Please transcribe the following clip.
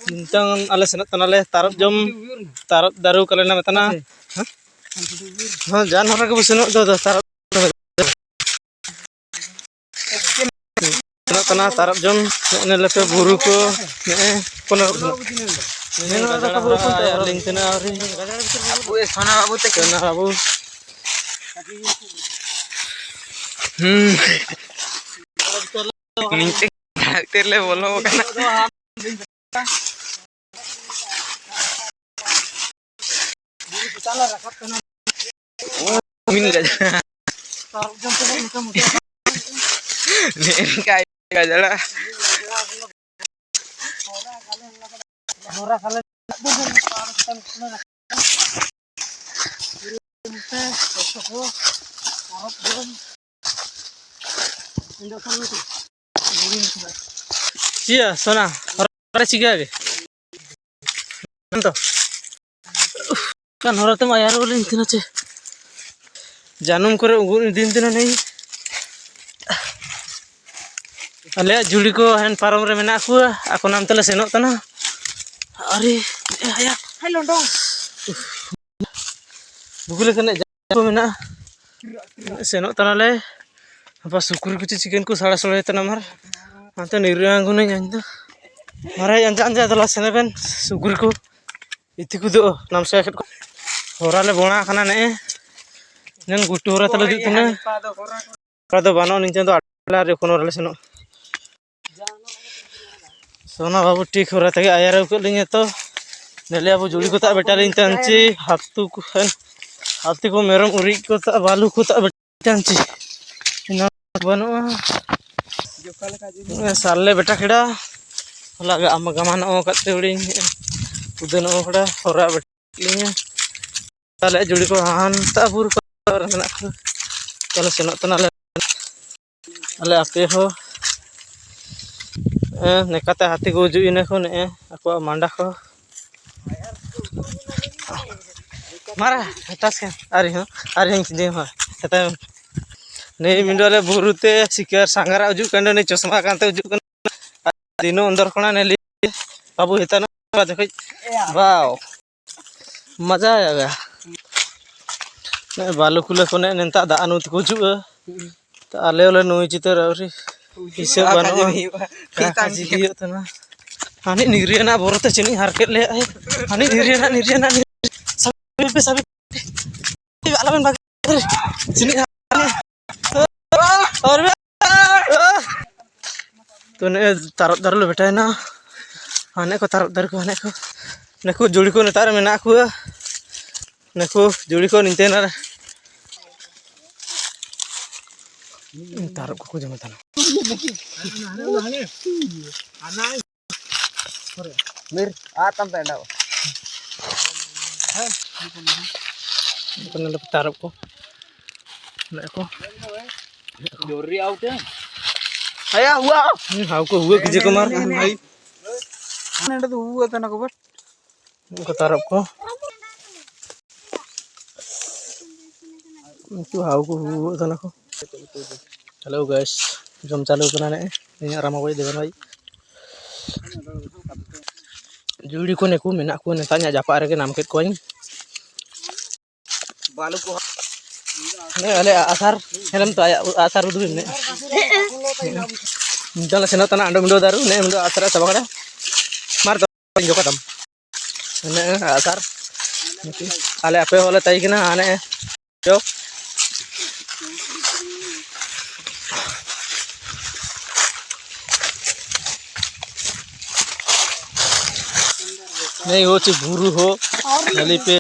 Bintang ala senat tanale tarap jom tarap daru kalian nama tanah. Hah, jangan orang ke senat do tarap. Senat tanah tarap jom ne lepe buru ko ne konar. Ini ada kabu pun ya link tena hari. Abu sana abu tek na abu. Link terle bolo kana. Min gak ini kayak gak jalan. Iya, Sona. Orang ciga ke? Nanti. Kan orang tuh mayar oleh itu aja. Janum kore ugun din tina nahi. Ale juli ko hen parom re mena aku nam tela senok tana. Ari haya. Hai londong. Bugule kena jago mena. Senok tana le. Apa syukur ku chicken ku salah sole tana mar. Ante nirang ku nai anja. Marai anja tela senepen syukur ku. Itiku do nam saya ket. Horale bona kana ne. Nen gutu hora tala di tuna. Kado bano ninten do atla re kono rale seno. Sona babu ठीक हो रहा था कि आया को लेंगे तो नले अब जुड़ी को ता बेटा लेंगे अंची हाथी को मेरम उरी को ता बालू को ता बेटा अंची ना बनो साले बेटा खड़ा लगा अम्मा गमान ओ कते उड़ी उदन ओ खड़ा होरा बेटा लेंगे ताले जुड़ी को हान ता बुर को रना ताले सेनो तना ale ape ho nekate hati ko uju ine ko ne aku manda ko mara atas kan ari yang sini ha kata ne mindole burute sikar sangara uju kande ne chosma kante uju kan dino andar kona ne li babu hitana dekhoi wow मजा आएगा ने बालू खुले को ने नेता दा अनु को उजु तो आले वाले नोई चितर और इसे बनो का जीवियो तना हानि निरियना बोरते चिनी हारकेट ले हानि निरियना सब आलमन बाग चिनी और तो ने तारप दार लो बेटा ना हाने को तारप दार को हाने को neko juli ko netar mena aku neko juli ko nintena taruh ko jama tanah mir atam penda ko nala taruh ko neko jori out ya aya hua ko hua kije kamar hai nenda tu hua tanah ko ko taruh ko itu hau ko tanah ko halo guys jom चालू करना है ini ramah boy dengan baik juli ko ne ko mena ko ne tanya japa re ke nam ket koin balu ko ne ale asar helm to asar udu ne dala sena tana ando mundo daru ne mundo asar sabang ada mar to joko tam ne asar ale ape hola tai kina ane yo नहीं हो ची भूरू हो नली पे